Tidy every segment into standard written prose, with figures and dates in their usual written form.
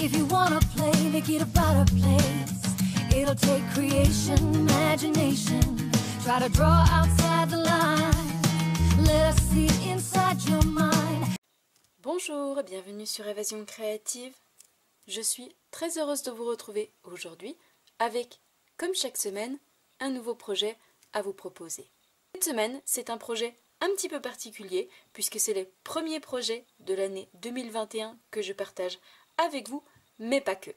If you wanna play, make it about a place. It'll take creation, imagination. Try to draw outside the line. Let us see inside your mind. Bonjour et bienvenue sur Évasion Créative. Je suis très heureuse de vous retrouver aujourd'hui avec, comme chaque semaine, un nouveau projet à vous proposer. Cette semaine, c'est un projet un petit peu particulier puisque c'est le premier projet de l'année 2021 que je partage avec vous, mais pas que.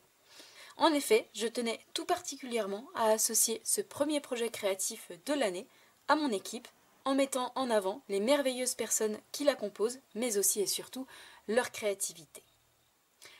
En effet, je tenais tout particulièrement à associer ce premier projet créatif de l'année à mon équipe en mettant en avant les merveilleuses personnes qui la composent, mais aussi et surtout leur créativité.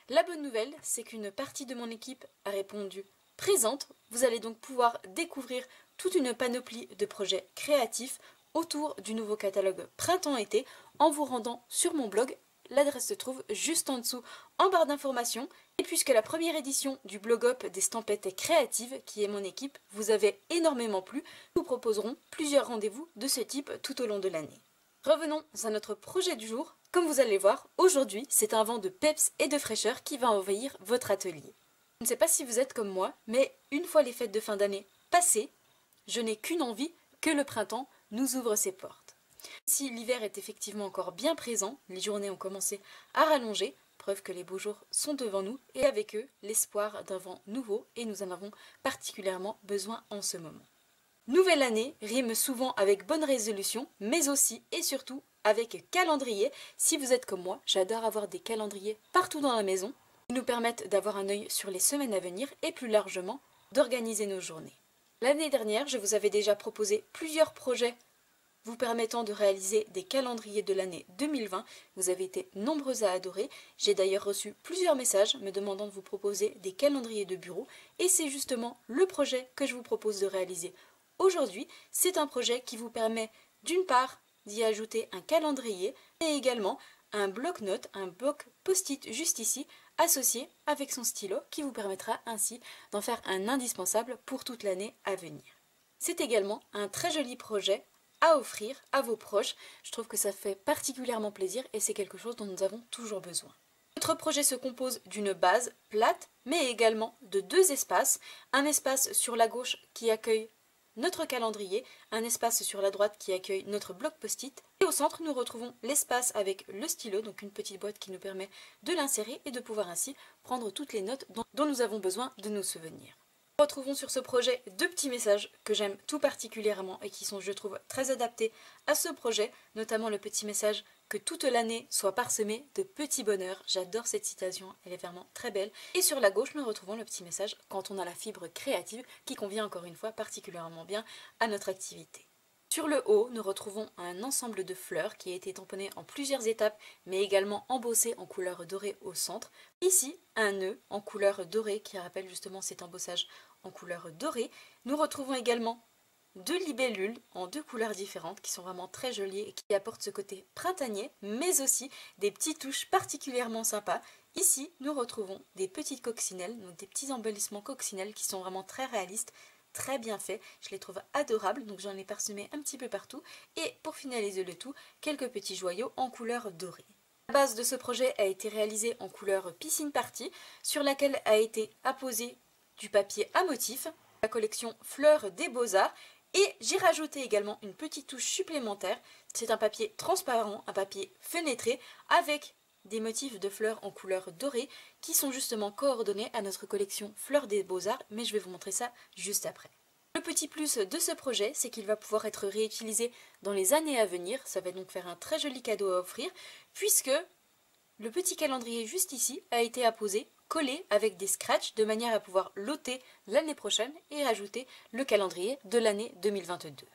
La bonne nouvelle, c'est qu'une partie de mon équipe a répondu présente. Vous allez donc pouvoir découvrir toute une panoplie de projets créatifs autour du nouveau catalogue Printemps-été en vous rendant sur mon blog. L'adresse se trouve juste en dessous en barre d'informations. Et puisque la première édition du blog up des Stampettes créatives, qui est mon équipe, vous avait énormément plu, nous proposerons plusieurs rendez-vous de ce type tout au long de l'année. Revenons à notre projet du jour. Comme vous allez voir, aujourd'hui, c'est un vent de peps et de fraîcheur qui va envahir votre atelier. Je ne sais pas si vous êtes comme moi, mais une fois les fêtes de fin d'année passées, je n'ai qu'une envie, que le printemps nous ouvre ses portes. Si l'hiver est effectivement encore bien présent, les journées ont commencé à rallonger, preuve que les beaux jours sont devant nous, et avec eux, l'espoir d'un vent nouveau, et nous en avons particulièrement besoin en ce moment. Nouvelle année rime souvent avec bonne résolution, mais aussi et surtout avec calendrier. Si vous êtes comme moi, j'adore avoir des calendriers partout dans la maison, qui nous permettent d'avoir un œil sur les semaines à venir, et plus largement, d'organiser nos journées. L'année dernière, je vous avais déjà proposé plusieurs projets vous permettant de réaliser des calendriers de l'année 2020. Vous avez été nombreux à adorer. J'ai d'ailleurs reçu plusieurs messages me demandant de vous proposer des calendriers de bureau. Et c'est justement le projet que je vous propose de réaliser aujourd'hui. C'est un projet qui vous permet d'une part d'y ajouter un calendrier et également un bloc-notes, un bloc post-it juste ici, associé avec son stylo qui vous permettra ainsi d'en faire un indispensable pour toute l'année à venir. C'est également un très joli projet à offrir à vos proches. Je trouve que ça fait particulièrement plaisir et c'est quelque chose dont nous avons toujours besoin. Notre projet se compose d'une base plate mais également de deux espaces. Un espace sur la gauche qui accueille notre calendrier, un espace sur la droite qui accueille notre bloc post-it et au centre nous retrouvons l'espace avec le stylo, donc une petite boîte qui nous permet de l'insérer et de pouvoir ainsi prendre toutes les notes dont nous avons besoin de nous souvenir. Nous retrouvons sur ce projet deux petits messages que j'aime tout particulièrement et qui sont, je trouve, très adaptés à ce projet, notamment le petit message que toute l'année soit parsemée de petits bonheurs. J'adore cette citation, elle est vraiment très belle. Et sur la gauche, nous retrouvons le petit message quand on a la fibre créative qui convient encore une fois particulièrement bien à notre activité. Sur le haut, nous retrouvons un ensemble de fleurs qui a été tamponné en plusieurs étapes, mais également embossé en couleur dorée au centre. Ici, un nœud en couleur dorée qui rappelle justement cet embossage en couleur dorée. Nous retrouvons également deux libellules en deux couleurs différentes qui sont vraiment très jolies et qui apportent ce côté printanier, mais aussi des petites touches particulièrement sympas. Ici, nous retrouvons des petites coccinelles, donc des petits embellissements coccinelles qui sont vraiment très réalistes, très bien fait, je les trouve adorables, donc j'en ai parsemé un petit peu partout. Et pour finaliser le tout, quelques petits joyaux en couleur dorée. La base de ce projet a été réalisée en couleur piscine party, sur laquelle a été apposé du papier à motifs, la collection Fleurs des Beaux-Arts, et j'ai rajouté également une petite touche supplémentaire. C'est un papier transparent, un papier fenêtré, avec des motifs de fleurs en couleur dorée qui sont justement coordonnés à notre collection Fleurs des Beaux-Arts, mais je vais vous montrer ça juste après. Le petit plus de ce projet, c'est qu'il va pouvoir être réutilisé dans les années à venir. Ça va donc faire un très joli cadeau à offrir, puisque le petit calendrier juste ici a été apposé, collé avec des scratchs, de manière à pouvoir l'ôter l'année prochaine et ajouter le calendrier de l'année 2022.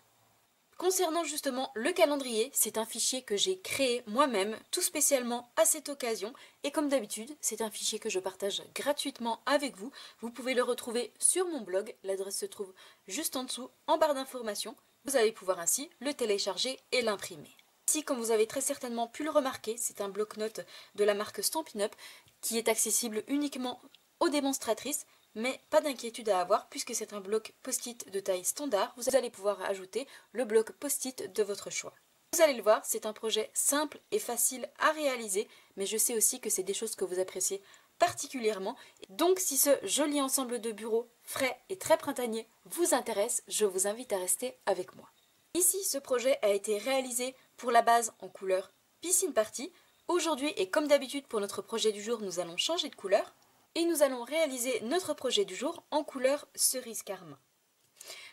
Concernant justement le calendrier, c'est un fichier que j'ai créé moi-même, tout spécialement à cette occasion. Et comme d'habitude, c'est un fichier que je partage gratuitement avec vous. Vous pouvez le retrouver sur mon blog, l'adresse se trouve juste en dessous en barre d'informations. Vous allez pouvoir ainsi le télécharger et l'imprimer. Ici, comme vous avez très certainement pu le remarquer, c'est un bloc-notes de la marque Stampin' Up qui est accessible uniquement aux démonstratrices. Mais pas d'inquiétude à avoir puisque c'est un bloc post-it de taille standard. Vous allez pouvoir ajouter le bloc post-it de votre choix. Vous allez le voir, c'est un projet simple et facile à réaliser, mais je sais aussi que c'est des choses que vous appréciez particulièrement. Donc si ce joli ensemble de bureaux frais et très printanier vous intéresse, je vous invite à rester avec moi. Ici, ce projet a été réalisé pour la base en couleur Piscine Party. Aujourd'hui, et comme d'habitude pour notre projet du jour, nous allons changer de couleur. Et nous allons réaliser notre projet du jour en couleur cerise carmin.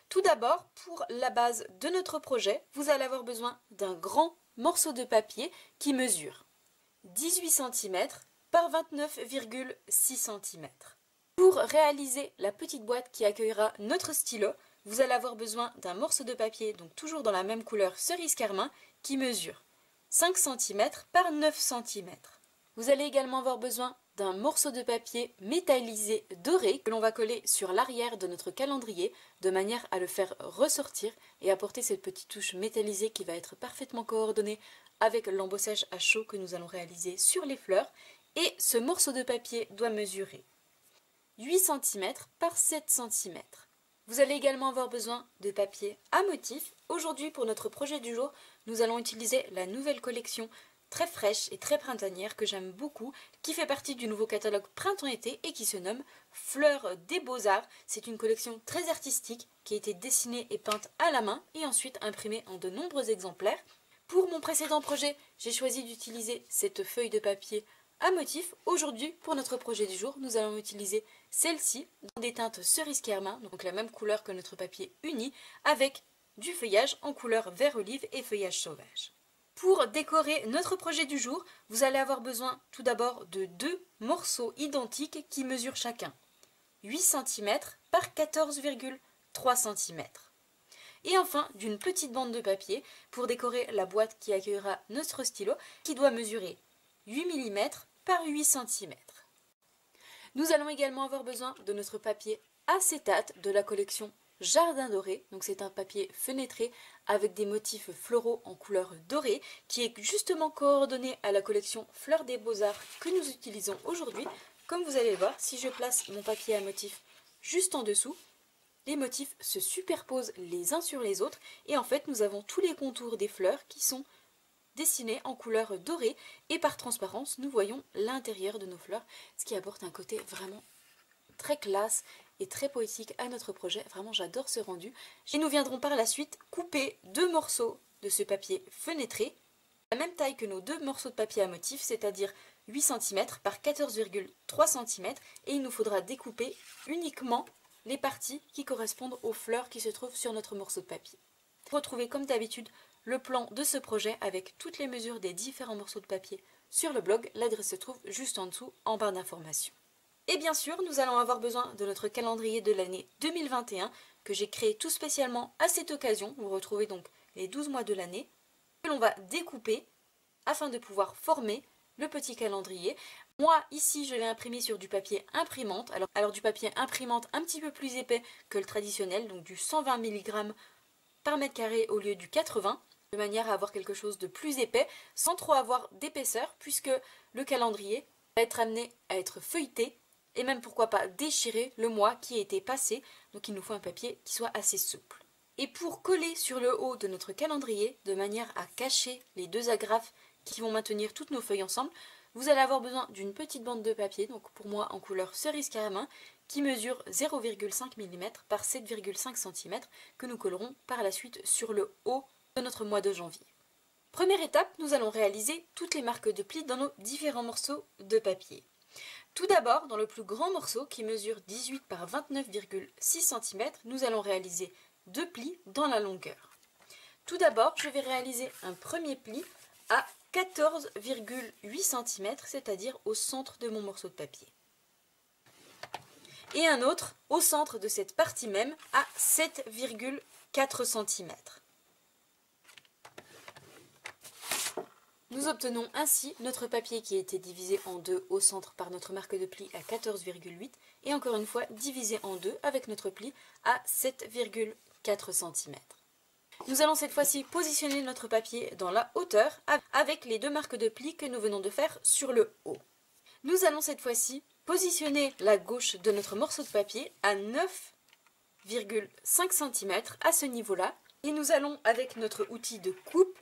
Tout d'abord, pour la base de notre projet, vous allez avoir besoin d'un grand morceau de papier qui mesure 18 cm par 29,6 cm. Pour réaliser la petite boîte qui accueillera notre stylo, vous allez avoir besoin d'un morceau de papier, donc toujours dans la même couleur cerise carmin, qui mesure 5 cm par 9 cm. Vous allez également avoir besoin d'un morceau de papier métallisé doré que l'on va coller sur l'arrière de notre calendrier de manière à le faire ressortir et apporter cette petite touche métallisée qui va être parfaitement coordonnée avec l'embossage à chaud que nous allons réaliser sur les fleurs. Et ce morceau de papier doit mesurer 8 cm par 7 cm. Vous allez également avoir besoin de papier à motif. Aujourd'hui, pour notre projet du jour, nous allons utiliser la nouvelle collection très fraîche et très printanière que j'aime beaucoup, qui fait partie du nouveau catalogue printemps-été et qui se nomme Fleurs des Beaux-Arts. C'est une collection très artistique qui a été dessinée et peinte à la main et ensuite imprimée en de nombreux exemplaires. Pour mon précédent projet, j'ai choisi d'utiliser cette feuille de papier à motif. Aujourd'hui, pour notre projet du jour, nous allons utiliser celle-ci dans des teintes cerise carmin, donc la même couleur que notre papier uni, avec du feuillage en couleur vert olive et feuillage sauvage. Pour décorer notre projet du jour, vous allez avoir besoin tout d'abord de deux morceaux identiques qui mesurent chacun 8 cm par 14,3 cm. Et enfin, d'une petite bande de papier pour décorer la boîte qui accueillera notre stylo qui doit mesurer 8 mm par 8 cm. Nous allons également avoir besoin de notre papier acétate de la collection Jardin doré, donc c'est un papier fenêtré avec des motifs floraux en couleur dorée qui est justement coordonné à la collection Fleurs des Beaux-Arts que nous utilisons aujourd'hui. Comme vous allez le voir, si je place mon papier à motif juste en dessous, les motifs se superposent les uns sur les autres et en fait nous avons tous les contours des fleurs qui sont dessinés en couleur dorée et par transparence nous voyons l'intérieur de nos fleurs, ce qui apporte un côté vraiment très classe et très poétique à notre projet. Vraiment j'adore ce rendu. Et nous viendrons par la suite couper deux morceaux de ce papier fenêtré, la même taille que nos deux morceaux de papier à motif, c'est-à-dire 8 cm par 14,3 cm, et il nous faudra découper uniquement les parties qui correspondent aux fleurs qui se trouvent sur notre morceau de papier. Retrouvez comme d'habitude le plan de ce projet avec toutes les mesures des différents morceaux de papier sur le blog. L'adresse se trouve juste en dessous en barre d'informations. Et bien sûr, nous allons avoir besoin de notre calendrier de l'année 2021 que j'ai créé tout spécialement à cette occasion. Vous retrouvez donc les 12 mois de l'année que l'on va découper afin de pouvoir former le petit calendrier. Moi, ici, je l'ai imprimé sur du papier imprimante. Alors du papier imprimante un petit peu plus épais que le traditionnel, donc du 120 mg par mètre carré au lieu du 80, de manière à avoir quelque chose de plus épais sans trop avoir d'épaisseur puisque le calendrier va être amené à être feuilleté et même pourquoi pas déchirer le mois qui a été passé, donc il nous faut un papier qui soit assez souple. Et pour coller sur le haut de notre calendrier, de manière à cacher les deux agrafes qui vont maintenir toutes nos feuilles ensemble, vous allez avoir besoin d'une petite bande de papier, donc pour moi en couleur cerise carmin, qui mesure 0,5 mm par 7,5 cm, que nous collerons par la suite sur le haut de notre mois de janvier. Première étape, nous allons réaliser toutes les marques de plis dans nos différents morceaux de papier. Tout d'abord, dans le plus grand morceau qui mesure 18 par 29,6 cm, nous allons réaliser deux plis dans la longueur. Tout d'abord, je vais réaliser un premier pli à 14,8 cm, c'est-à-dire au centre de mon morceau de papier. Et un autre au centre de cette partie même à 7,4 cm. Nous obtenons ainsi notre papier qui a été divisé en deux au centre par notre marque de pli à 14,8 et encore une fois divisé en deux avec notre pli à 7,4 cm. Nous allons cette fois-ci positionner notre papier dans la hauteur avec les deux marques de pli que nous venons de faire sur le haut. Nous allons cette fois-ci positionner la gauche de notre morceau de papier à 9,5 cm à ce niveau-là et nous allons avec notre outil de coupe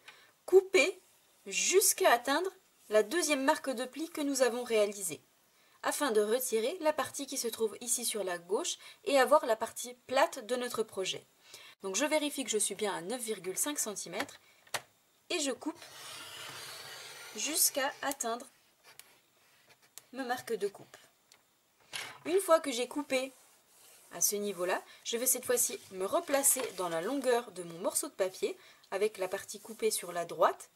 couper jusqu'à atteindre la deuxième marque de pli que nous avons réalisée. afin de retirer la partie qui se trouve ici sur la gauche et avoir la partie plate de notre projet. Donc je vérifie que je suis bien à 9,5 cm et je coupe jusqu'à atteindre ma marque de coupe. Une fois que j'ai coupé à ce niveau-là, je vais cette fois-ci me replacer dans la longueur de mon morceau de papier avec la partie coupée sur la droite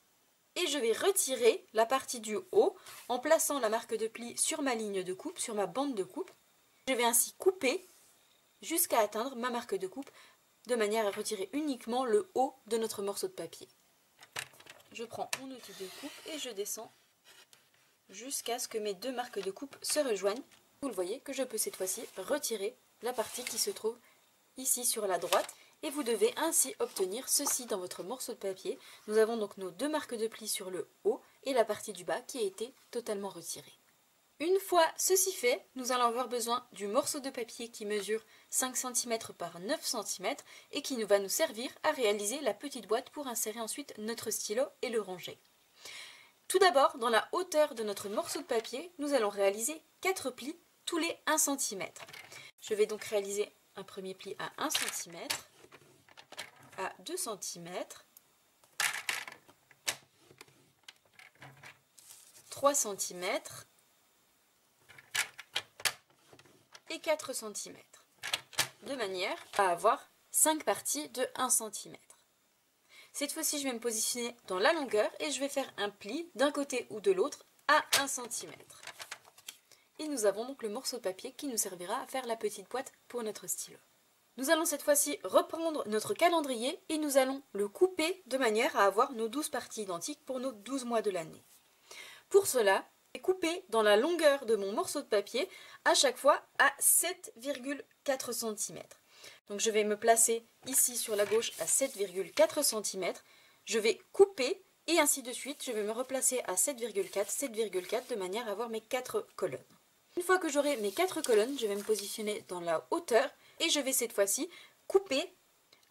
et je vais retirer la partie du haut en plaçant la marque de pli sur ma ligne de coupe, sur ma bande de coupe. Je vais ainsi couper jusqu'à atteindre ma marque de coupe de manière à retirer uniquement le haut de notre morceau de papier. Je prends mon outil de coupe et je descends jusqu'à ce que mes deux marques de coupe se rejoignent. Vous le voyez que je peux cette fois-ci retirer la partie qui se trouve ici sur la droite et vous devez ainsi obtenir ceci dans votre morceau de papier. Nous avons donc nos deux marques de pli sur le haut et la partie du bas qui a été totalement retirée. Une fois ceci fait, nous allons avoir besoin du morceau de papier qui mesure 5 cm par 9 cm et qui va nous servir à réaliser la petite boîte pour insérer ensuite notre stylo et le ranger. Tout d'abord, dans la hauteur de notre morceau de papier, nous allons réaliser 4 plis tous les 1 cm. Je vais donc réaliser un premier pli à 1 cm, à 2 cm, 3 cm et 4 cm, de manière à avoir 5 parties de 1 cm. Cette fois-ci, je vais me positionner dans la longueur et je vais faire un pli d'un côté ou de l'autre à 1 cm. Et nous avons donc le morceau de papier qui nous servira à faire la petite boîte pour notre stylo. Nous allons cette fois-ci reprendre notre calendrier et nous allons le couper de manière à avoir nos 12 parties identiques pour nos 12 mois de l'année. Pour cela, je vais couper dans la longueur de mon morceau de papier à chaque fois à 7,4 cm. Donc je vais me placer ici sur la gauche à 7,4 cm. Je vais couper et ainsi de suite. Je vais me replacer à 7,4, 7,4 de manière à avoir mes 4 colonnes. Une fois que j'aurai mes 4 colonnes, je vais me positionner dans la hauteur et je vais cette fois-ci couper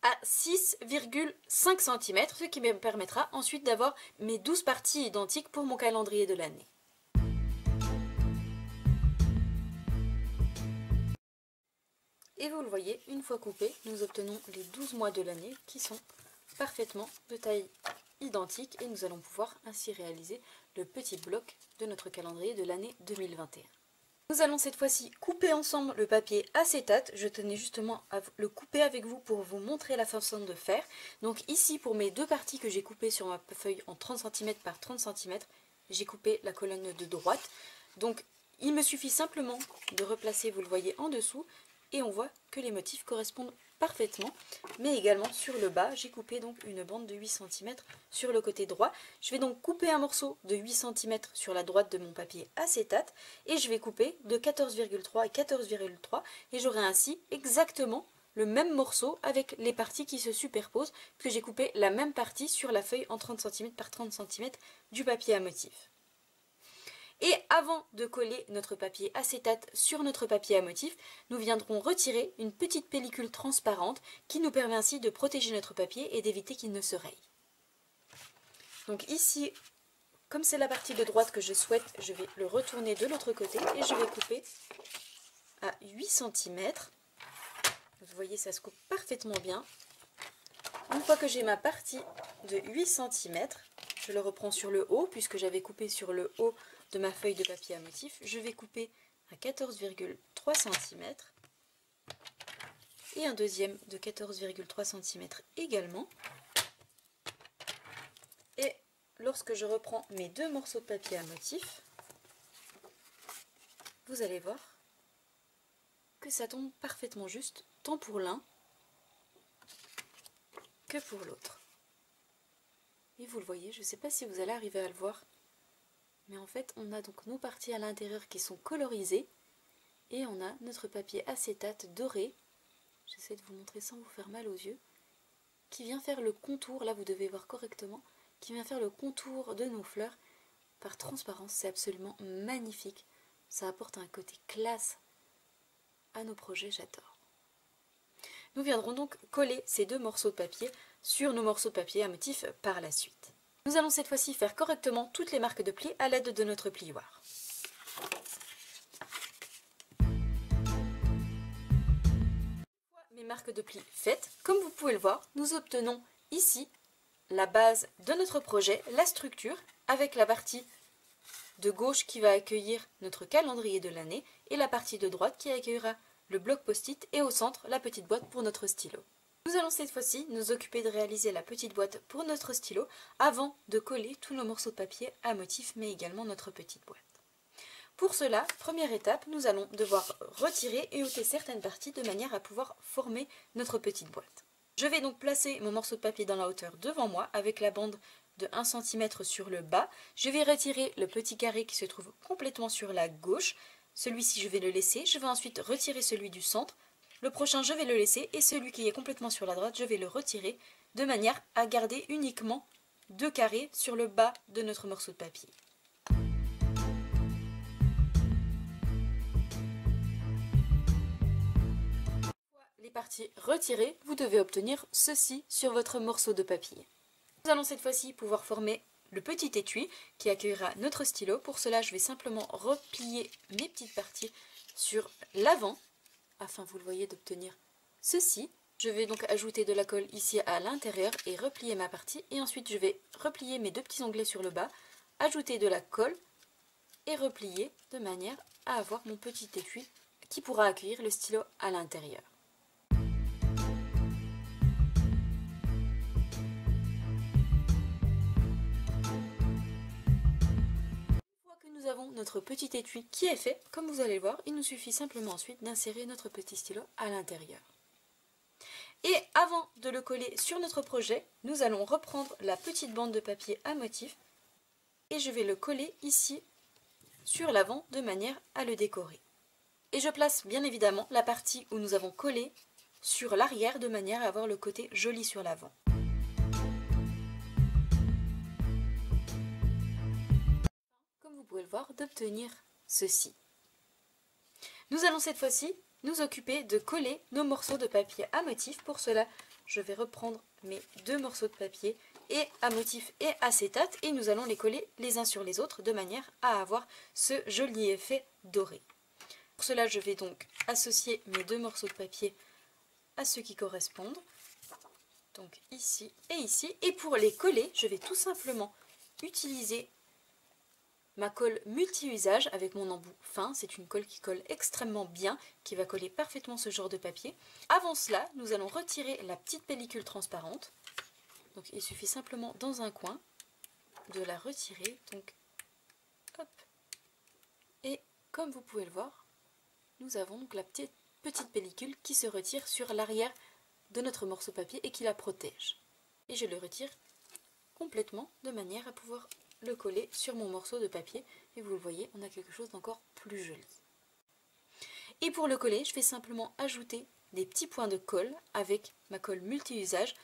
à 6,5 cm, ce qui me permettra ensuite d'avoir mes 12 parties identiques pour mon calendrier de l'année. Et vous le voyez, une fois coupé, nous obtenons les 12 mois de l'année qui sont parfaitement de taille identique et nous allons pouvoir ainsi réaliser le petit bloc de notre calendrier de l'année 2021. Nous allons cette fois-ci couper ensemble le papier acétate. Je tenais justement à le couper avec vous pour vous montrer la façon de faire. Donc ici, pour mes deux parties que j'ai coupées sur ma feuille en 30 cm par 30 cm, j'ai coupé la colonne de droite. Donc il me suffit simplement de replacer, vous le voyez, en dessous. Et on voit que les motifs correspondent parfaitement, mais également sur le bas, j'ai coupé donc une bande de 8 cm sur le côté droit. Je vais donc couper un morceau de 8 cm sur la droite de mon papier acétate et je vais couper de 14,3 et 14,3 et j'aurai ainsi exactement le même morceau avec les parties qui se superposent, que j'ai coupé la même partie sur la feuille en 30 cm par 30 cm du papier à motif. Et avant de coller notre papier acétate sur notre papier à motif, nous viendrons retirer une petite pellicule transparente qui nous permet ainsi de protéger notre papier et d'éviter qu'il ne se raye. Donc ici, comme c'est la partie de droite que je souhaite, je vais le retourner de l'autre côté et je vais couper à 8 cm. Vous voyez, ça se coupe parfaitement bien. Une fois que j'ai ma partie de 8 cm, je le reprends sur le haut puisque j'avais coupé sur le haut de ma feuille de papier à motif. Je vais couper à 14,3 cm et un deuxième de 14,3 cm également. Et lorsque je reprends mes deux morceaux de papier à motif, vous allez voir que ça tombe parfaitement juste, tant pour l'un que pour l'autre. Et vous le voyez, je ne sais pas si vous allez arriver à le voir, mais en fait on a donc nos parties à l'intérieur qui sont colorisées et on a notre papier acétate doré, j'essaie de vous montrer sans vous faire mal aux yeux, qui vient faire le contour, là vous devez voir correctement, qui vient faire le contour de nos fleurs par transparence. C'est absolument magnifique, ça apporte un côté classe à nos projets, j'adore. Nous viendrons donc coller ces deux morceaux de papier sur nos morceaux de papier à motif par la suite. Nous allons cette fois-ci faire correctement toutes les marques de plis à l'aide de notre plioir. marque de pli faite, comme vous pouvez le voir, nous obtenons ici la base de notre projet, la structure, avec la partie de gauche qui va accueillir notre calendrier de l'année et la partie de droite qui accueillera le bloc post-it et au centre la petite boîte pour notre stylo. Nous allons cette fois-ci nous occuper de réaliser la petite boîte pour notre stylo avant de coller tous nos morceaux de papier à motif mais également notre petite boîte. Pour cela, première étape, nous allons devoir retirer et ôter certaines parties de manière à pouvoir former notre petite boîte. Je vais donc placer mon morceau de papier dans la hauteur devant moi avec la bande de 1 cm sur le bas. Je vais retirer le petit carré qui se trouve complètement sur la gauche. Celui-ci, je vais le laisser. Je vais ensuite retirer celui du centre. Le prochain, je vais le laisser. Et celui qui est complètement sur la droite, je vais le retirer de manière à garder uniquement 2 carrés sur le bas de notre morceau de papier. Les parties retirées, vous devez obtenir ceci sur votre morceau de papier. Nous allons cette fois-ci pouvoir former le petit étui qui accueillera notre stylo. Pour cela, je vais simplement replier mes petites parties sur l'avant afin, vous le voyez, d'obtenir ceci. Je vais donc ajouter de la colle ici à l'intérieur et replier ma partie. Et ensuite, je vais replier mes 2 petits onglets sur le bas, ajouter de la colle et replier de manière à avoir mon petit étui qui pourra accueillir le stylo à l'intérieur. Nous avons notre petit étui qui est fait, comme vous allez le voir, il nous suffit simplement ensuite d'insérer notre petit stylo à l'intérieur. Et avant de le coller sur notre projet, nous allons reprendre la petite bande de papier à motif et je vais le coller ici sur l'avant de manière à le décorer. Et je place bien évidemment la partie où nous avons collé sur l'arrière de manière à avoir le côté joli sur l'avant. Vous pouvez le voir, d'obtenir ceci. Nous allons cette fois-ci nous occuper de coller nos morceaux de papier à motif. Pour cela, je vais reprendre mes 2 morceaux de papier et à motif et acétate et nous allons les coller les uns sur les autres de manière à avoir ce joli effet doré. Pour cela, je vais donc associer mes 2 morceaux de papier à ceux qui correspondent, donc ici et ici. Et pour les coller, je vais tout simplement utiliser ma colle multi-usage avec mon embout fin. C'est une colle qui colle extrêmement bien, qui va coller parfaitement ce genre de papier. Avant cela, nous allons retirer la petite pellicule transparente. Donc il suffit simplement dans un coin de la retirer. Donc hop. Et comme vous pouvez le voir, nous avons donc la petite pellicule qui se retire sur l'arrière de notre morceau de papier et qui la protège. Et je le retire complètement de manière à pouvoir le coller sur mon morceau de papier et vous le voyez, on a quelque chose d'encore plus joli. Et pour le coller, je vais simplement ajouter des petits points de colle avec ma colle multi-usage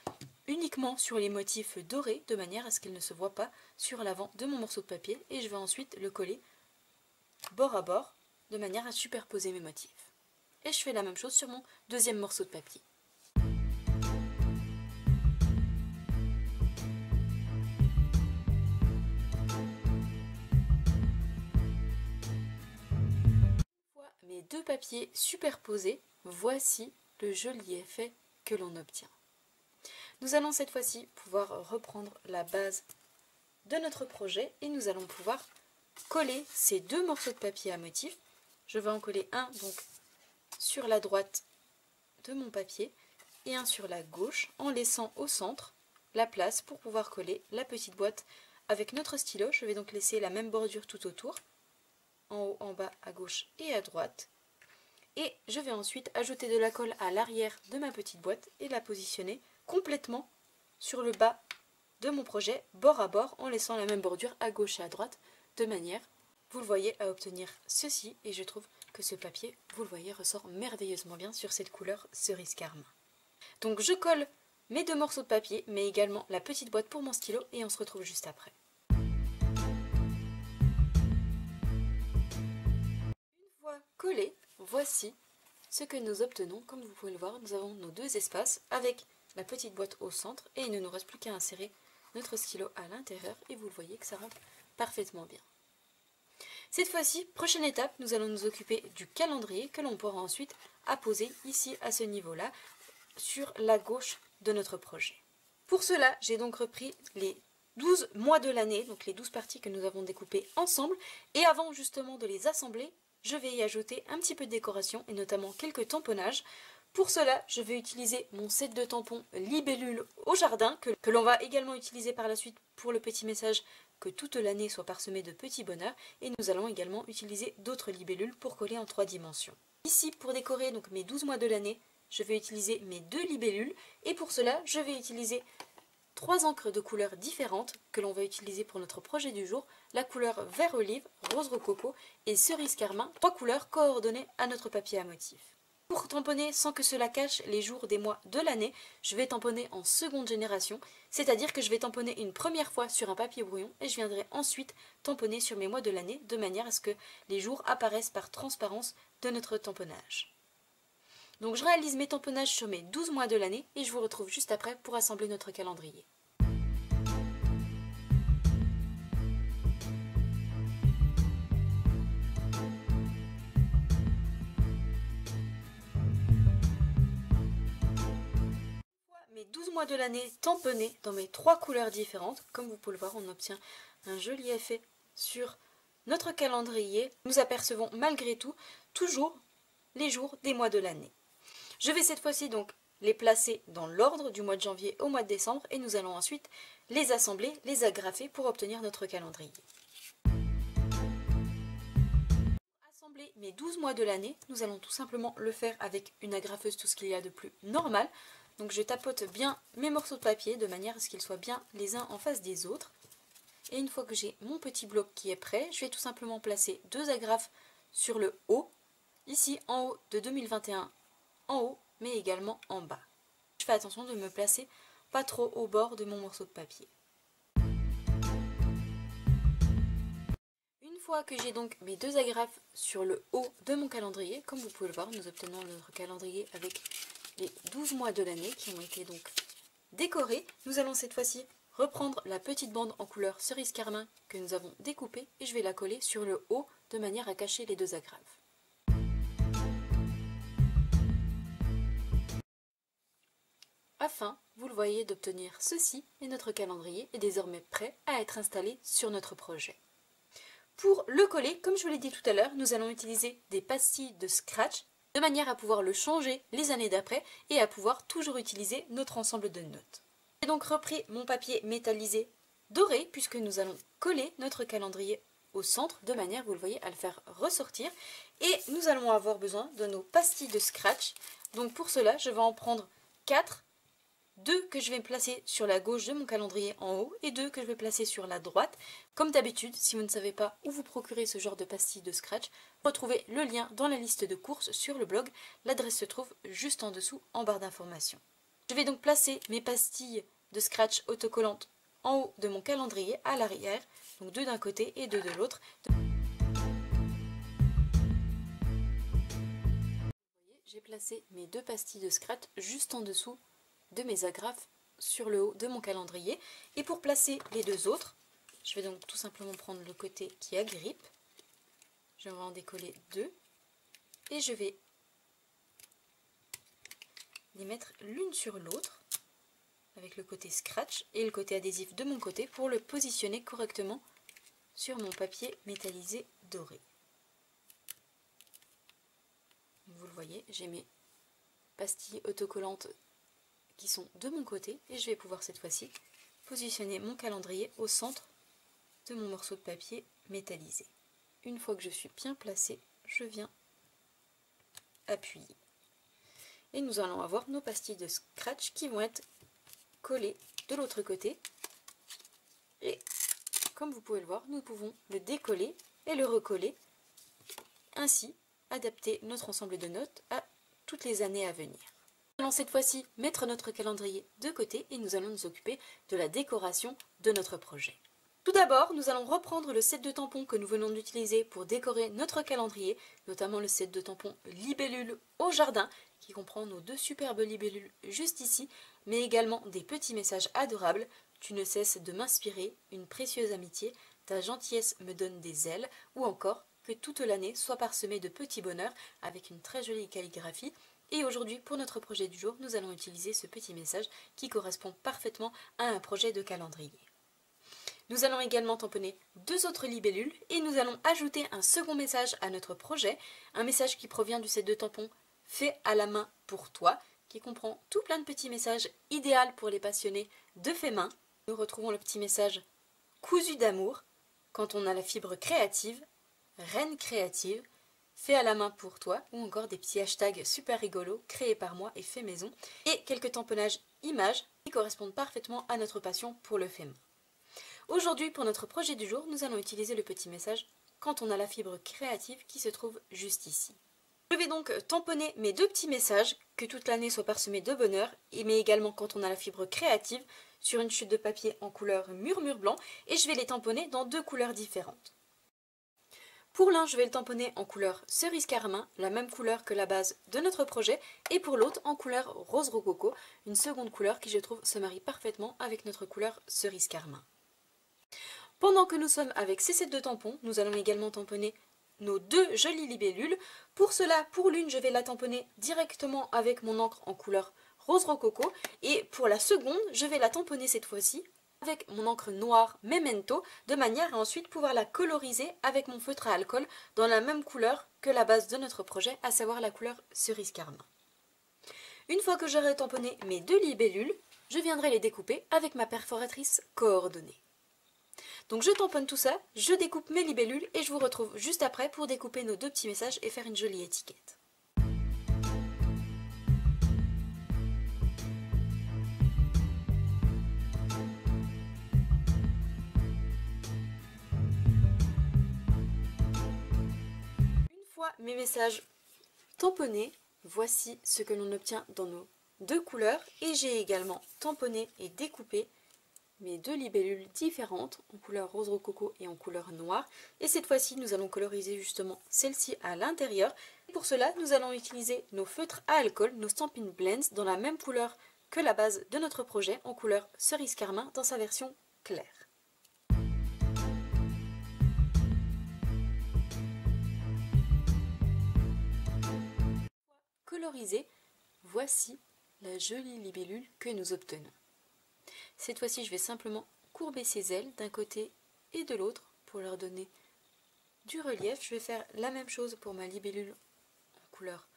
uniquement sur les motifs dorés de manière à ce qu'ils ne se voient pas sur l'avant de mon morceau de papier et je vais ensuite le coller bord à bord de manière à superposer mes motifs. Et je fais la même chose sur mon 2e morceau de papier. Mes 2 papiers superposés, voici le joli effet que l'on obtient. Nous allons cette fois-ci pouvoir reprendre la base de notre projet et nous allons pouvoir coller ces 2 morceaux de papier à motif. Je vais en coller un donc sur la droite de mon papier et un sur la gauche en laissant au centre la place pour pouvoir coller la petite boîte avec notre stylo. Je vais donc laisser la même bordure tout autour, en haut, en bas, à gauche et à droite. Et je vais ensuite ajouter de la colle à l'arrière de ma petite boîte et la positionner complètement sur le bas de mon projet, bord à bord, en laissant la même bordure à gauche et à droite, de manière, vous le voyez, à obtenir ceci. Et je trouve que ce papier, vous le voyez, ressort merveilleusement bien sur cette couleur cerise carmin. Donc je colle mes 2 morceaux de papier, mais également la petite boîte pour mon stylo, et on se retrouve juste après. Collé, voici ce que nous obtenons. Comme vous pouvez le voir, nous avons nos 2 espaces avec la petite boîte au centre et il ne nous reste plus qu'à insérer notre stylo à l'intérieur et vous le voyez que ça rentre parfaitement bien. Cette fois-ci, prochaine étape, nous allons nous occuper du calendrier que l'on pourra ensuite apposer ici à ce niveau-là sur la gauche de notre projet. Pour cela, j'ai donc repris les 12 mois de l'année, donc les 12 parties que nous avons découpées ensemble, et avant justement de les assembler, je vais y ajouter un petit peu de décoration et notamment quelques tamponnages. Pour cela, je vais utiliser mon set de tampons Libellule au jardin, que l'on va également utiliser par la suite pour le petit message que toute l'année soit parsemée de petits bonheurs, et nous allons également utiliser d'autres libellules pour coller en 3 dimensions. Ici, pour décorer donc mes 12 mois de l'année, je vais utiliser mes 2 libellules, et pour cela, je vais utiliser 3 encres de couleurs différentes que l'on va utiliser pour notre projet du jour, la couleur vert olive, rose rococo et cerise carmin, 3 couleurs coordonnées à notre papier à motif. Pour tamponner sans que cela cache les jours des mois de l'année, je vais tamponner en seconde génération, c'est-à-dire que je vais tamponner une première fois sur un papier brouillon et je viendrai ensuite tamponner sur mes mois de l'année de manière à ce que les jours apparaissent par transparence de notre tamponnage. Donc je réalise mes tamponnages sur mes 12 mois de l'année et je vous retrouve juste après pour assembler notre calendrier. Mes 12 mois de l'année tamponnés dans mes 3 couleurs différentes, comme vous pouvez le voir, on obtient un joli effet sur notre calendrier. Nous apercevons malgré tout toujours les jours des mois de l'année. Je vais cette fois-ci donc les placer dans l'ordre du mois de janvier au mois de décembre et nous allons ensuite les assembler, les agrafer pour obtenir notre calendrier. Pour assembler mes 12 mois de l'année, nous allons tout simplement le faire avec une agrafeuse, tout ce qu'il y a de plus normal. Donc je tapote bien mes morceaux de papier de manière à ce qu'ils soient bien les uns en face des autres. Et une fois que j'ai mon petit bloc qui est prêt, je vais tout simplement placer 2 agrafes sur le haut, ici en haut de 2021, en haut mais également en bas. Je fais attention de me placer pas trop au bord de mon morceau de papier. Une fois que j'ai donc mes 2 agrafes sur le haut de mon calendrier, comme vous pouvez le voir, nous obtenons notre calendrier avec les 12 mois de l'année qui ont été donc décorés. Nous allons cette fois-ci reprendre la petite bande en couleur cerise carmin que nous avons découpée et je vais la coller sur le haut de manière à cacher les 2 agrafes. Afin, vous le voyez, d'obtenir ceci, et notre calendrier est désormais prêt à être installé sur notre projet. Pour le coller, comme je vous l'ai dit tout à l'heure, nous allons utiliser des pastilles de scratch de manière à pouvoir le changer les années d'après et à pouvoir toujours utiliser notre ensemble de notes. J'ai donc repris mon papier métallisé doré puisque nous allons coller notre calendrier au centre de manière, vous le voyez, à le faire ressortir. Et nous allons avoir besoin de nos pastilles de scratch. Donc pour cela, je vais en prendre 4. 2 que je vais placer sur la gauche de mon calendrier en haut et 2 que je vais placer sur la droite. Comme d'habitude, si vous ne savez pas où vous procurer ce genre de pastilles de scratch, retrouvez le lien dans la liste de courses sur le blog. L'adresse se trouve juste en dessous en barre d'informations. Je vais donc placer mes pastilles de scratch autocollantes en haut de mon calendrier à l'arrière, donc 2 d'un côté et 2 de l'autre. J'ai placé mes 2 pastilles de scratch juste en dessous de mes agrafes sur le haut de mon calendrier. Et pour placer les 2 autres, je vais donc tout simplement prendre le côté qui agrippe. Je vais en décoller 2 et je vais les mettre l'une sur l'autre avec le côté scratch et le côté adhésif de mon côté pour le positionner correctement sur mon papier métallisé doré. Vous le voyez, j'ai mes pastilles autocollantes qui sont de mon côté et je vais pouvoir cette fois-ci positionner mon calendrier au centre de mon morceau de papier métallisé. Une fois que je suis bien placée, je viens appuyer. Et nous allons avoir nos pastilles de scratch qui vont être collées de l'autre côté. Et comme vous pouvez le voir, nous pouvons le décoller et le recoller. Ainsi, adapter notre ensemble de notes à toutes les années à venir. Nous allons cette fois-ci mettre notre calendrier de côté et nous allons nous occuper de la décoration de notre projet. Tout d'abord, nous allons reprendre le set de tampons que nous venons d'utiliser pour décorer notre calendrier, notamment le set de tampons Libellule au jardin, qui comprend nos 2 superbes libellules juste ici, mais également des petits messages adorables. Tu ne cesses de m'inspirer, une précieuse amitié, ta gentillesse me donne des ailes, ou encore que toute l'année soit parsemée de petits bonheurs avec une très jolie calligraphie. Et aujourd'hui, pour notre projet du jour, nous allons utiliser ce petit message qui correspond parfaitement à un projet de calendrier. Nous allons également tamponner 2 autres libellules et nous allons ajouter un second message à notre projet, un message qui provient du set de tampons fait à la main pour toi, qui comprend tout plein de petits messages idéaux pour les passionnés de fait main. Nous retrouvons le petit message cousu d'amour, quand on a la fibre créative, reine créative, fait à la main pour toi, ou encore des petits hashtags super rigolos créés par moi et fait maison, et quelques tamponnages images qui correspondent parfaitement à notre passion pour le fait main. Aujourd'hui, pour notre projet du jour, nous allons utiliser le petit message quand on a la fibre créative qui se trouve juste ici. Je vais donc tamponner mes 2 petits messages, que toute l'année soit parsemée de bonheur, mais également quand on a la fibre créative, sur une chute de papier en couleur murmure blanc, et je vais les tamponner dans 2 couleurs différentes. Pour l'un, je vais le tamponner en couleur cerise carmin, la même couleur que la base de notre projet, et pour l'autre en couleur rose rococo, une seconde couleur qui je trouve se marie parfaitement avec notre couleur cerise carmin. Pendant que nous sommes avec ces sets de tampons, nous allons également tamponner nos 2 jolies libellules. Pour cela, pour l'une, je vais la tamponner directement avec mon encre en couleur rose rococo, et pour la seconde, je vais la tamponner cette fois-ci avec mon encre noire Memento, de manière à ensuite pouvoir la coloriser avec mon feutre à alcool dans la même couleur que la base de notre projet, à savoir la couleur cerise carmin. Une fois que j'aurai tamponné mes 2 libellules, je viendrai les découper avec ma perforatrice coordonnée. Donc je tamponne tout ça, je découpe mes libellules et je vous retrouve juste après pour découper nos 2 petits messages et faire une jolie étiquette. Une fois mes messages tamponnés, voici ce que l'on obtient dans nos 2 couleurs, et j'ai également tamponné et découpé mes 2 libellules différentes en couleur rose rococo et en couleur noire, et cette fois-ci nous allons coloriser justement celle-ci à l'intérieur. Pour cela nous allons utiliser nos feutres à alcool, nos Stampin' Blends, dans la même couleur que la base de notre projet, en couleur cerise carmin dans sa version claire. Colorisée, voici la jolie libellule que nous obtenons. Cette fois-ci, je vais simplement courber ses ailes d'un côté et de l'autre pour leur donner du relief. Je vais faire la même chose pour ma libellule en couleur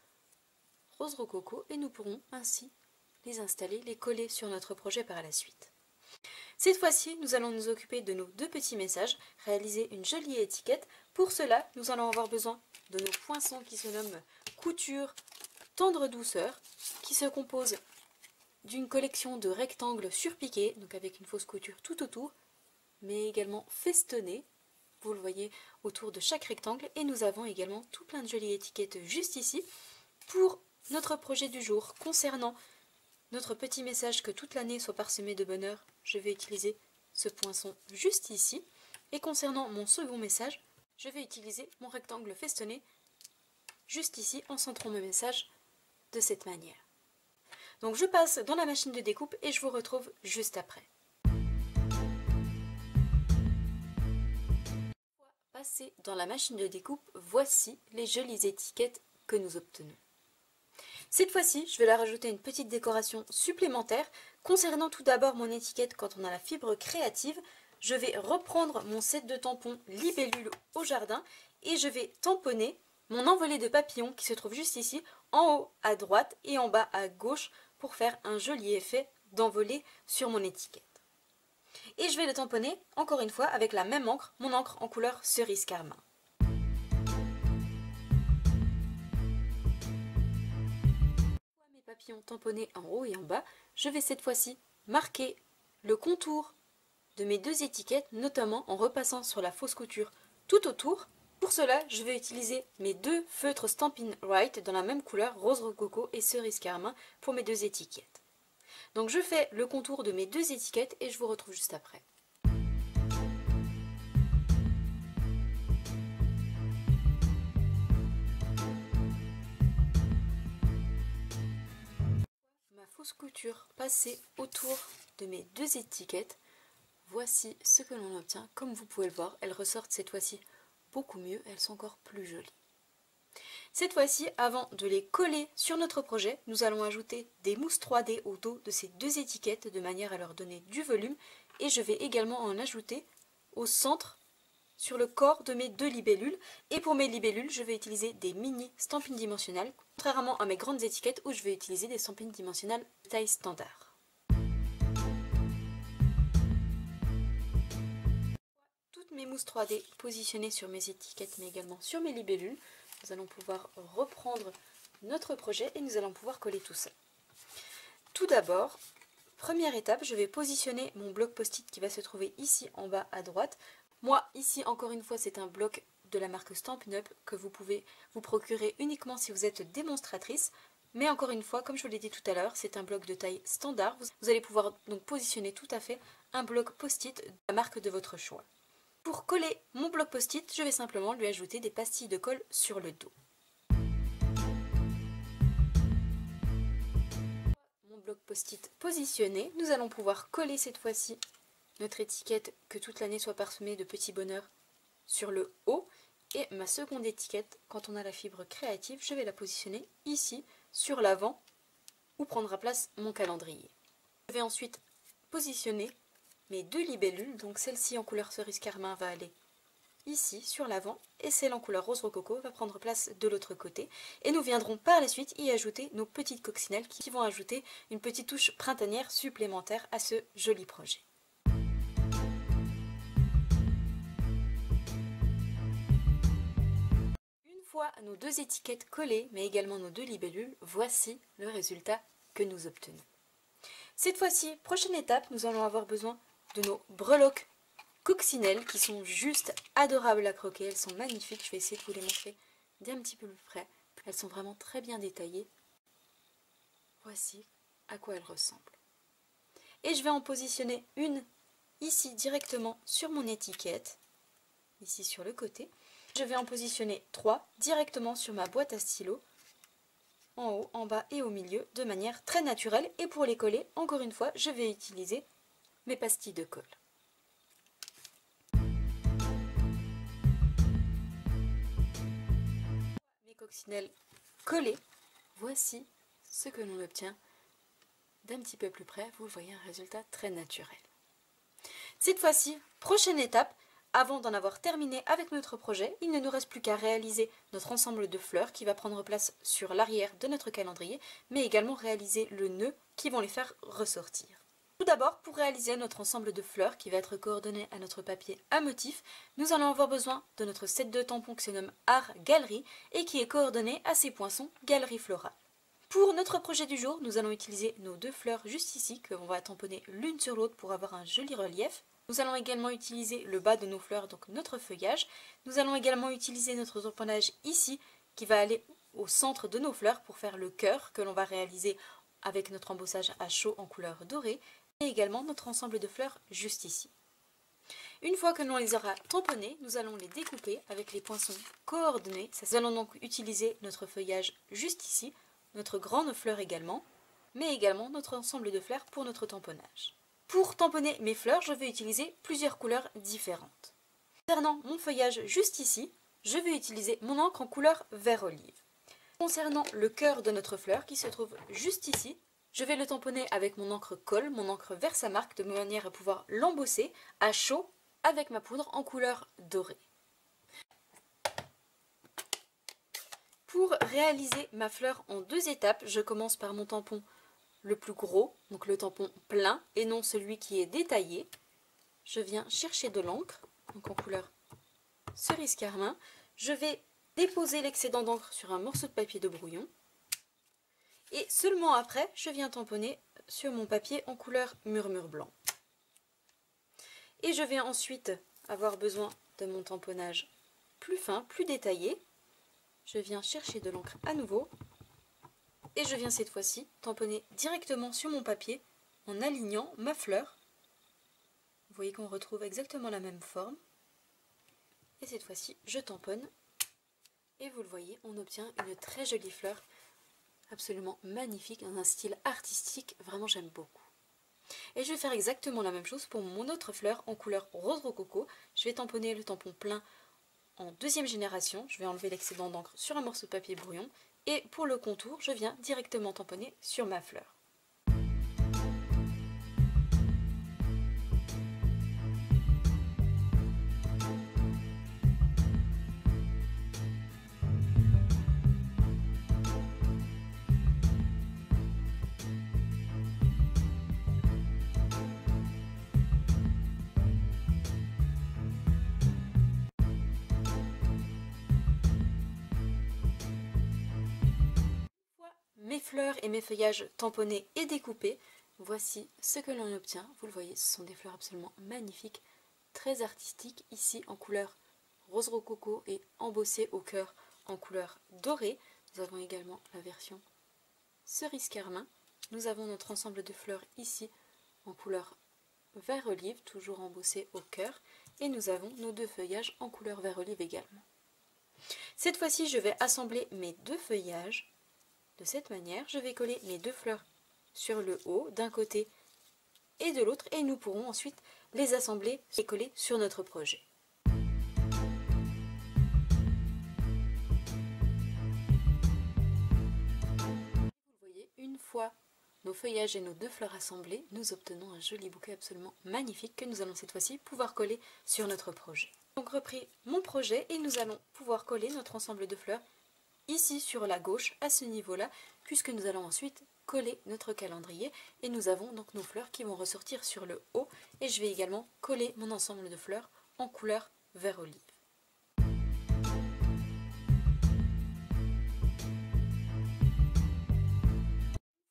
rose rococo et nous pourrons ainsi les installer, les coller sur notre projet par la suite. Cette fois-ci, nous allons nous occuper de nos 2 petits messages, réaliser une jolie étiquette. Pour cela, nous allons avoir besoin de nos poinçons qui se nomment Couture Tendre Douceur, qui se composent d'une collection de rectangles surpiqués, donc avec une fausse couture tout autour, mais également festonnés, vous le voyez autour de chaque rectangle, et nous avons également tout plein de jolies étiquettes juste ici. Pour notre projet du jour, concernant notre petit message que toute l'année soit parsemée de bonheur, je vais utiliser ce poinçon juste ici, et concernant mon second message, je vais utiliser mon rectangle festonné juste ici, en centrant mon message de cette manière. Donc je passe dans la machine de découpe et je vous retrouve juste après. Passé dans la machine de découpe, voici les jolies étiquettes que nous obtenons. Cette fois-ci, je vais leur rajouter une petite décoration supplémentaire. Concernant tout d'abord mon étiquette quand on a la fibre créative, je vais reprendre mon set de tampons libellule au jardin et je vais tamponner mon envolé de papillons qui se trouve juste ici, en haut à droite et en bas à gauche, pour faire un joli effet d'envolé sur mon étiquette. Et je vais le tamponner encore une fois avec la même encre, mon encre en couleur cerise carmin. Mes papillons tamponnés en haut et en bas, je vais cette fois-ci marquer le contour de mes 2 étiquettes, notamment en repassant sur la fausse couture tout autour. Pour cela, je vais utiliser mes 2 feutres Stampin' Right dans la même couleur, rose rococo et cerise carmin, pour mes 2 étiquettes. Donc je fais le contour de mes 2 étiquettes et je vous retrouve juste après. Ma fausse couture passée autour de mes 2 étiquettes, voici ce que l'on obtient. Comme vous pouvez le voir, elles ressortent cette fois-ci beaucoup mieux, elles sont encore plus jolies. Cette fois-ci, avant de les coller sur notre projet, nous allons ajouter des mousses 3D au dos de ces deux étiquettes de manière à leur donner du volume et je vais également en ajouter au centre sur le corps de mes deux libellules. Et pour mes libellules, je vais utiliser des mini stampines dimensionnelles, contrairement à mes grandes étiquettes où je vais utiliser des stampines dimensionnelles taille standard. Toutes mes mousses 3D positionnées sur mes étiquettes mais également sur mes libellules, nous allons pouvoir reprendre notre projet et nous allons pouvoir coller tout ça. Tout d'abord, première étape, je vais positionner mon bloc post-it qui va se trouver ici en bas à droite. Moi, ici, encore une fois, c'est un bloc de la marque Stampin' Up que vous pouvez vous procurer uniquement si vous êtes démonstratrice. Mais encore une fois, comme je vous l'ai dit tout à l'heure, c'est un bloc de taille standard. Vous allez pouvoir donc positionner tout à fait un bloc post-it de la marque de votre choix. Pour coller mon bloc post-it, je vais simplement lui ajouter des pastilles de colle sur le dos. Mon bloc post-it positionné, nous allons pouvoir coller cette fois-ci notre étiquette que toute l'année soit parsemée de petits bonheurs sur le haut. Et ma seconde étiquette, quand on a la fibre créative, je vais la positionner ici sur l'avant où prendra place mon calendrier. Je vais ensuite positionner mes deux libellules, donc celle-ci en couleur cerise carmin va aller ici sur l'avant et celle en couleur rose rococo va prendre place de l'autre côté. Et nous viendrons par la suite y ajouter nos petites coccinelles qui vont ajouter une petite touche printanière supplémentaire à ce joli projet. Une fois nos deux étiquettes collées, mais également nos deux libellules, voici le résultat que nous obtenons. Cette fois-ci, prochaine étape, nous allons avoir besoin de nos breloques coccinelles qui sont juste adorables à croquer. Elles sont magnifiques, je vais essayer de vous les montrer d'un petit peu plus près. Elles sont vraiment très bien détaillées. Voici à quoi elles ressemblent. Et je vais en positionner une ici directement sur mon étiquette, ici sur le côté. Je vais en positionner 3 directement sur ma boîte à stylo, en haut, en bas et au milieu, de manière très naturelle. Et pour les coller, encore une fois, je vais utiliser mes pastilles de colle. Mes coccinelles collées, voici ce que l'on obtient d'un petit peu plus près. Vous voyez un résultat très naturel. Cette fois-ci, prochaine étape, avant d'en avoir terminé avec notre projet, il ne nous reste plus qu'à réaliser notre ensemble de fleurs qui va prendre place sur l'arrière de notre calendrier, mais également réaliser le nœud qui vont les faire ressortir. Tout d'abord, pour réaliser notre ensemble de fleurs qui va être coordonné à notre papier à motif, nous allons avoir besoin de notre set de tampons qui se nomme Art Galerie et qui est coordonné à ces poinçons Galerie Florale. Pour notre projet du jour, nous allons utiliser nos deux fleurs juste ici, que l'on va tamponner l'une sur l'autre pour avoir un joli relief. Nous allons également utiliser le bas de nos fleurs, donc notre feuillage. Nous allons également utiliser notre tamponnage ici, qui va aller au centre de nos fleurs pour faire le cœur que l'on va réaliser avec notre embossage à chaud en couleur dorée. Et également notre ensemble de fleurs juste ici. Une fois que l'on les aura tamponnés, nous allons les découper avec les poinçons coordonnés. Nous allons donc utiliser notre feuillage juste ici, notre grande fleur également, mais également notre ensemble de fleurs pour notre tamponnage. Pour tamponner mes fleurs, je vais utiliser plusieurs couleurs différentes. Concernant mon feuillage juste ici, je vais utiliser mon encre en couleur vert olive. Concernant le cœur de notre fleur qui se trouve juste ici, je vais le tamponner avec mon encre colle, mon encre Versamark, de manière à pouvoir l'embosser à chaud avec ma poudre en couleur dorée. Pour réaliser ma fleur en deux étapes, je commence par mon tampon le plus gros, donc le tampon plein et non celui qui est détaillé. Je viens chercher de l'encre, donc en couleur cerise carmin. Je vais déposer l'excédent d'encre sur un morceau de papier de brouillon. Et seulement après, je viens tamponner sur mon papier en couleur murmure blanc. Et je vais ensuite avoir besoin de mon tamponnage plus fin, plus détaillé. Je viens chercher de l'encre à nouveau. Et je viens cette fois-ci tamponner directement sur mon papier en alignant ma fleur. Vous voyez qu'on retrouve exactement la même forme. Et cette fois-ci, je tamponne. Et vous le voyez, on obtient une très jolie fleur. Absolument magnifique, dans un style artistique, vraiment j'aime beaucoup. Et je vais faire exactement la même chose pour mon autre fleur en couleur rose rococo. Je vais tamponner le tampon plein en deuxième génération. Je vais enlever l'excédent d'encre sur un morceau de papier brouillon. Et pour le contour, je viens directement tamponner sur ma fleur. Mes fleurs et mes feuillages tamponnés et découpés, voici ce que l'on obtient. Vous le voyez, ce sont des fleurs absolument magnifiques, très artistiques, ici en couleur rose rococo et embossées au cœur en couleur dorée. Nous avons également la version cerise carmin. Nous avons notre ensemble de fleurs ici en couleur vert olive, toujours embossé au cœur, et nous avons nos deux feuillages en couleur vert olive également. Cette fois-ci, je vais assembler mes deux feuillages. De cette manière, je vais coller mes deux fleurs sur le haut d'un côté et de l'autre et nous pourrons ensuite les assembler et coller sur notre projet. Vous voyez, une fois nos feuillages et nos deux fleurs assemblés, nous obtenons un joli bouquet absolument magnifique que nous allons cette fois-ci pouvoir coller sur notre projet. Donc repris mon projet et nous allons pouvoir coller notre ensemble de fleurs ici sur la gauche à ce niveau là, puisque nous allons ensuite coller notre calendrier et nous avons donc nos fleurs qui vont ressortir sur le haut et je vais également coller mon ensemble de fleurs en couleur vert olive. Une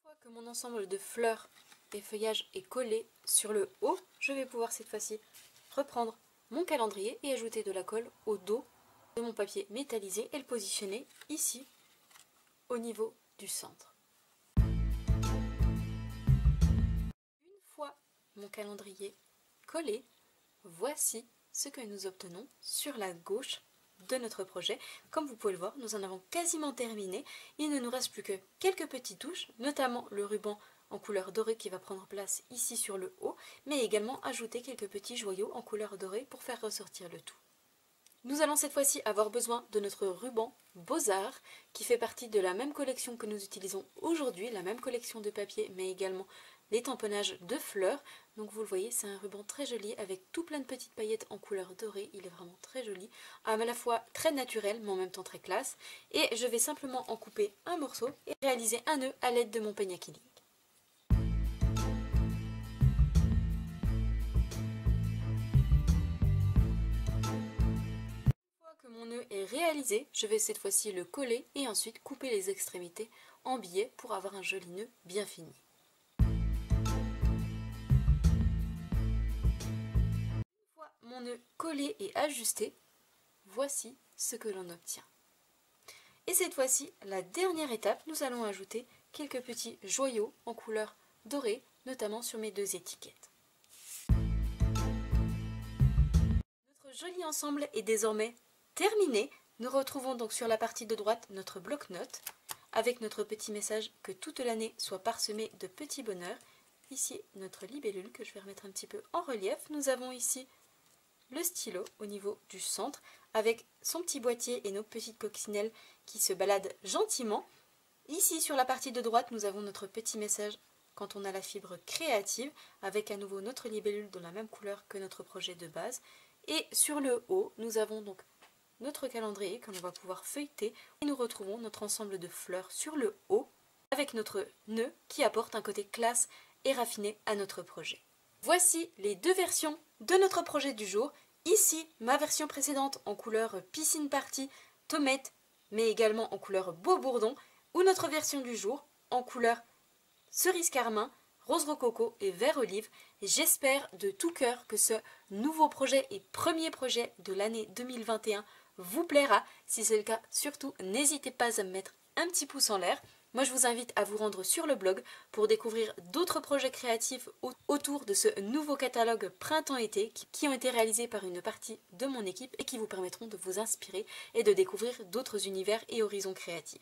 fois que mon ensemble de fleurs et feuillages est collé sur le haut, je vais pouvoir cette fois-ci reprendre mon calendrier et ajouter de la colle au dos de mon papier métallisé et le positionner ici au niveau du centre. Une fois mon calendrier collé, voici ce que nous obtenons sur la gauche de notre projet. Comme vous pouvez le voir, nous en avons quasiment terminé. Il ne nous reste plus que quelques petites touches, notamment le ruban en couleur dorée qui va prendre place ici sur le haut, mais également ajouter quelques petits joyaux en couleur dorée pour faire ressortir le tout. Nous allons cette fois-ci avoir besoin de notre ruban Beaux-Arts qui fait partie de la même collection que nous utilisons aujourd'hui, la même collection de papier mais également les tamponnages de fleurs. Donc vous le voyez, c'est un ruban très joli avec tout plein de petites paillettes en couleur dorée, il est vraiment très joli, à la fois très naturel mais en même temps très classe. Et je vais simplement en couper un morceau et réaliser un nœud à l'aide de mon peigne acrylique. Mon nœud est réalisé, je vais cette fois-ci le coller et ensuite couper les extrémités en billets pour avoir un joli nœud bien fini. Une fois mon nœud collé et ajusté, voici ce que l'on obtient. Et cette fois-ci, la dernière étape, nous allons ajouter quelques petits joyaux en couleur dorée, notamment sur mes deux étiquettes. Notre joli ensemble est désormais terminé. Nous retrouvons donc sur la partie de droite notre bloc-notes avec notre petit message que toute l'année soit parsemée de petits bonheurs. Ici notre libellule que je vais remettre un petit peu en relief. Nous avons ici le stylo au niveau du centre avec son petit boîtier et nos petites coccinelles qui se baladent gentiment. Ici sur la partie de droite nous avons notre petit message quand on a la fibre créative avec à nouveau notre libellule de la même couleur que notre projet de base. Et sur le haut nous avons donc notre calendrier que l'on va pouvoir feuilleter et nous retrouvons notre ensemble de fleurs sur le haut avec notre nœud qui apporte un côté classe et raffiné à notre projet. Voici les deux versions de notre projet du jour. Ici ma version précédente en couleur piscine party, tomate mais également en couleur beau bourdon ou notre version du jour en couleur cerise carmin, rose rococo et vert olive. J'espère de tout cœur que ce nouveau projet et premier projet de l'année 2021 vous plaira. Si c'est le cas, surtout n'hésitez pas à me mettre un petit pouce en l'air. Moi je vous invite à vous rendre sur le blog pour découvrir d'autres projets créatifs autour de ce nouveau catalogue printemps-été qui ont été réalisés par une partie de mon équipe et qui vous permettront de vous inspirer et de découvrir d'autres univers et horizons créatifs.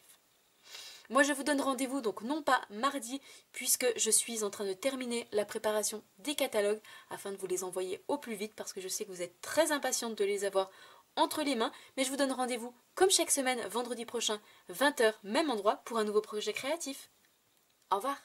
Moi je vous donne rendez-vous donc non pas mardi puisque je suis en train de terminer la préparation des catalogues afin de vous les envoyer au plus vite parce que je sais que vous êtes très impatiente de les avoir entre les mains, mais je vous donne rendez-vous comme chaque semaine vendredi prochain, 20 h, même endroit, pour un nouveau projet créatif. Au revoir.